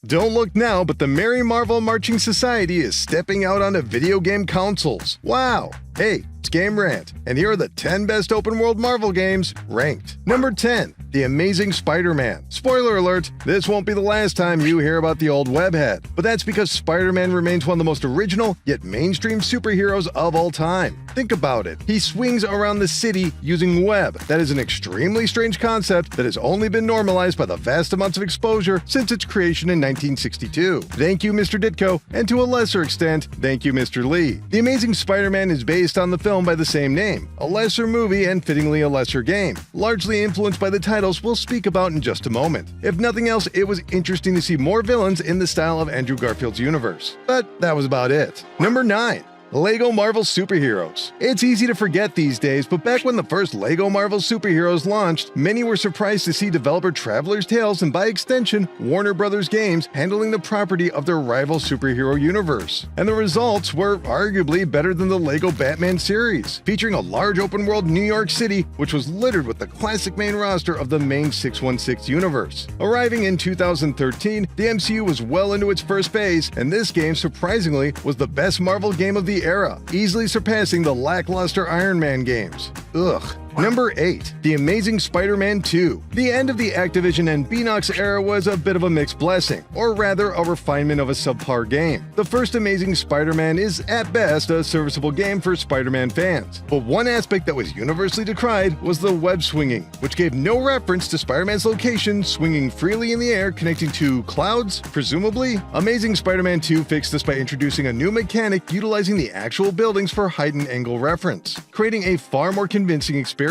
Don't look now, but the Merry Marvel Marching Society is stepping out onto video game consoles. Wow! Hey, it's Game Rant, and here are the 10 best open-world Marvel games ranked. Number 10, The Amazing Spider-Man. Spoiler alert, this won't be the last time you hear about the old webhead, but that's because Spider-Man remains one of the most original, yet mainstream superheroes of all time. Think about it. He swings around the city using web. That is an extremely strange concept that has only been normalized by the vast amounts of exposure since its creation in 1962. Thank you, Mr. Ditko, and to a lesser extent, thank you, Mr. Lee. The Amazing Spider-Man is based on the film by the same name, a lesser movie and fittingly a lesser game, largely influenced by the titles we'll speak about in just a moment. If nothing else, it was interesting to see more villains in the style of Andrew Garfield's universe. But that was about it. Number 9. LEGO Marvel Superheroes. It's easy to forget these days, but back when the first LEGO Marvel Superheroes launched, many were surprised to see developer Traveller's Tales and by extension, Warner Brothers Games handling the property of their rival superhero universe. And the results were arguably better than the LEGO Batman series, featuring a large open-world New York City, which was littered with the classic main roster of the main 616 universe. Arriving in 2013, the MCU was well into its first phase, and this game, surprisingly, was the best Marvel game of the era, easily surpassing the lackluster Iron Man games. Ugh. Number 8. The Amazing Spiderman II. The end of the Activision and Beanox era was a bit of a mixed blessing, or rather a refinement of a subpar game. The first Amazing Spider-Man is at best a serviceable game for Spider-Man fans, but one aspect that was universally decried was the web swinging, which gave no reference to Spider-Man's location swinging freely in the air connecting to clouds, presumably. Amazing Spider-Man 2 fixed this by introducing a new mechanic utilizing the actual buildings for height and angle reference, creating a far more convincing experience.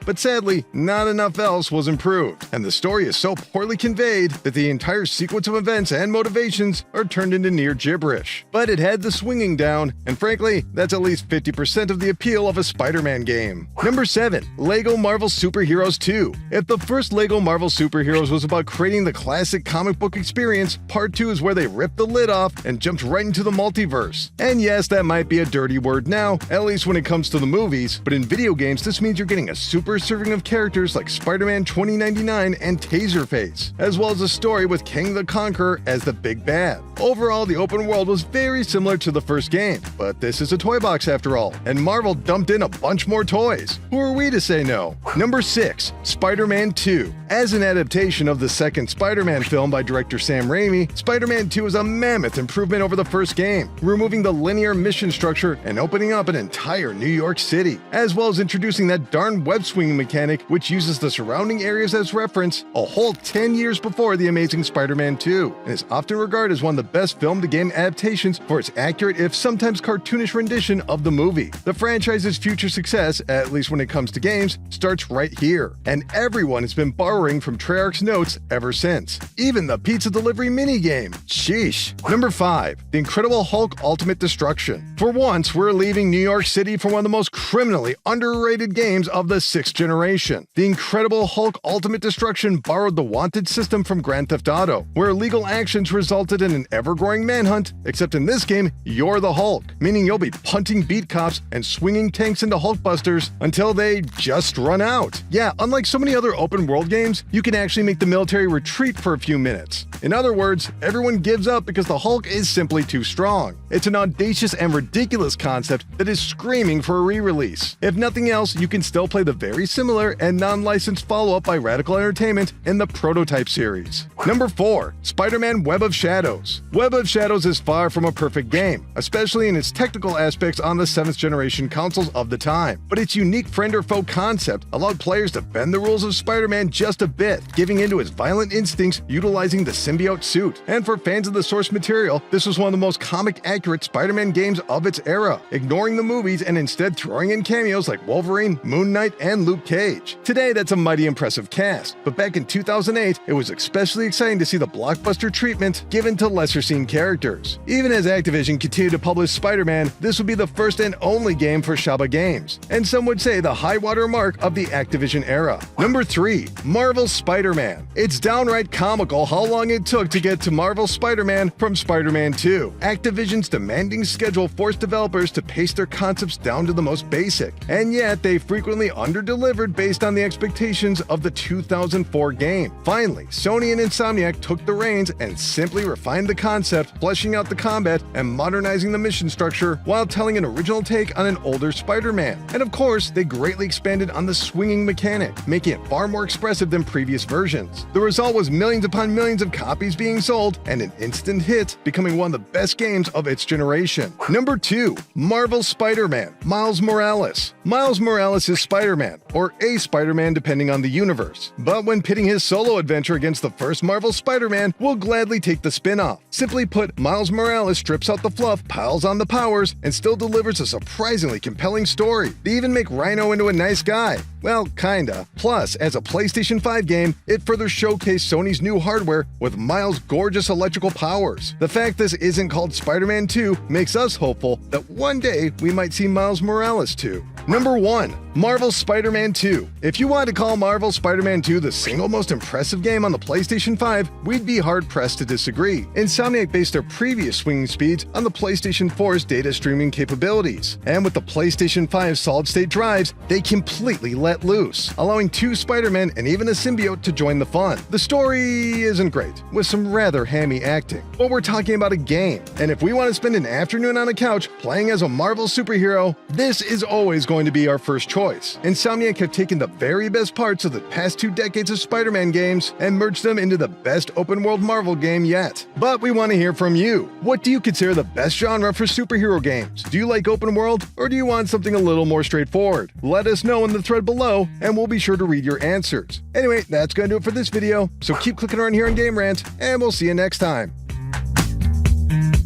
But sadly, not enough else was improved, and the story is so poorly conveyed that the entire sequence of events and motivations are turned into near gibberish. But it had the swinging down, and frankly, that's at least 50% of the appeal of a Spider-Man game. Number 7. LEGO Marvel Superheroes 2. If the first LEGO Marvel Superheroes was about creating the classic comic book experience, Part 2 is where they ripped the lid off and jumped right into the multiverse. And yes, that might be a dirty word now, at least when it comes to the movies, but in video games this means you're getting a super serving of characters like Spider-Man 2099 and Taserface, as well as a story with Kang the Conqueror as the big bad. Overall, the open world was very similar to the first game, but this is a toy box after all, and Marvel dumped in a bunch more toys. Who are we to say no? Number 6. Spider-Man 2. As an adaptation of the second Spider-Man film by director Sam Raimi, Spider-Man 2 is a mammoth improvement over the first game, removing the linear mission structure and opening up an entire New York City, as well as introducing that darn web swinging mechanic which uses the surrounding areas as reference a whole 10 years before The Amazing Spider-Man 2, and is often regarded as one of the best film-to-game adaptations for its accurate if sometimes cartoonish rendition of the movie. The franchise's future success, at least when it comes to games, starts right here, and everyone has been borrowing from Treyarch's notes ever since. Even the pizza delivery minigame. Sheesh. Number 5. The Incredible Hulk Ultimate Destruction. For once, we're leaving New York City for one of the most criminally underrated games of the 6th generation. The Incredible Hulk Ultimate Destruction borrowed the Wanted system from Grand Theft Auto, where illegal actions resulted in an ever-growing manhunt, except in this game, you're the Hulk, meaning you'll be punting beat cops and swinging tanks into Hulkbusters until they just run out. Yeah, unlike so many other open-world games, you can actually make the military retreat for a few minutes. In other words, everyone gives up because the Hulk is simply too strong. It's an audacious and ridiculous concept that is screaming for a re-release. If nothing else, you can still play the very similar and non-licensed follow-up by Radical Entertainment in the Prototype series. Number 4. Spider-Man Web of Shadows. Web of Shadows is far from a perfect game, especially in its technical aspects on the 7th generation consoles of the time, but its unique friend or foe concept allowed players to bend the rules of Spider-Man just a bit, giving into his violent instincts utilizing the symbiote suit. And for fans of the source material, this was one of the most comic-accurate Spider-Man games of its era, ignoring the movies and instead throwing in cameos like Wolverine, Moon Knight, and Luke Cage. Today, that's a mighty impressive cast, but back in 2008, it was especially exciting to see the blockbuster treatment given to lesser-seen characters. Even as Activision continued to publish Spider-Man, this would be the first and only game for Shaba Games, and some would say the high-water mark of the Activision era. Number 3. Marvel Spider-Man. It's downright comical how long it took to get to Marvel Spider-Man from Spider-Man 2. Activision's demanding schedule forced developers to pace their concepts down to the most basic, and yet they frequently significantly underdelivered based on the expectations of the 2004 game. Finally, Sony and Insomniac took the reins and simply refined the concept, fleshing out the combat and modernizing the mission structure while telling an original take on an older Spider-Man. And of course, they greatly expanded on the swinging mechanic, making it far more expressive than previous versions. The result was millions upon millions of copies being sold and an instant hit, becoming one of the best games of its generation. Number 2. Marvel's Spider-Man, Miles Morales. Miles Morales is Spider-Man, or a Spider-Man depending on the universe. But when pitting his solo adventure against the first Marvel Spider-Man, we'll gladly take the spin-off. Simply put, Miles Morales strips out the fluff, piles on the powers, and still delivers a surprisingly compelling story. They even make Rhino into a nice guy. Well, kinda. Plus, as a PlayStation 5 game, it further showcased Sony's new hardware with Miles' gorgeous electrical powers. The fact this isn't called SpiderMan 2 makes us hopeful that one day we might see Miles Morales too. Number 1. Marvel's Spider-Man 2. If you want to call Marvel's Spider-Man 2 the single most impressive game on the PlayStation 5, we'd be hard-pressed to disagree. Insomniac based their previous swinging speeds on the PlayStation 4's data streaming capabilities. And with the PlayStation 5's solid-state drives, they completely let loose, allowing 2 Spider-Men and even a symbiote to join the fun. The story isn't great, with some rather hammy acting, but we're talking about a game, and if we want to spend an afternoon on a couch playing as a Marvel superhero, this is always going to be our first choice. Insomniac have taken the very best parts of the past 2 decades of Spider-Man games and merged them into the best open-world Marvel game yet. But we want to hear from you. What do you consider the best genre for superhero games? Do you like open world, or do you want something a little more straightforward? Let us know in the thread below, and we'll be sure to read your answers. Anyway, that's going to do it for this video, so keep clicking around here on Game Rant, and we'll see you next time.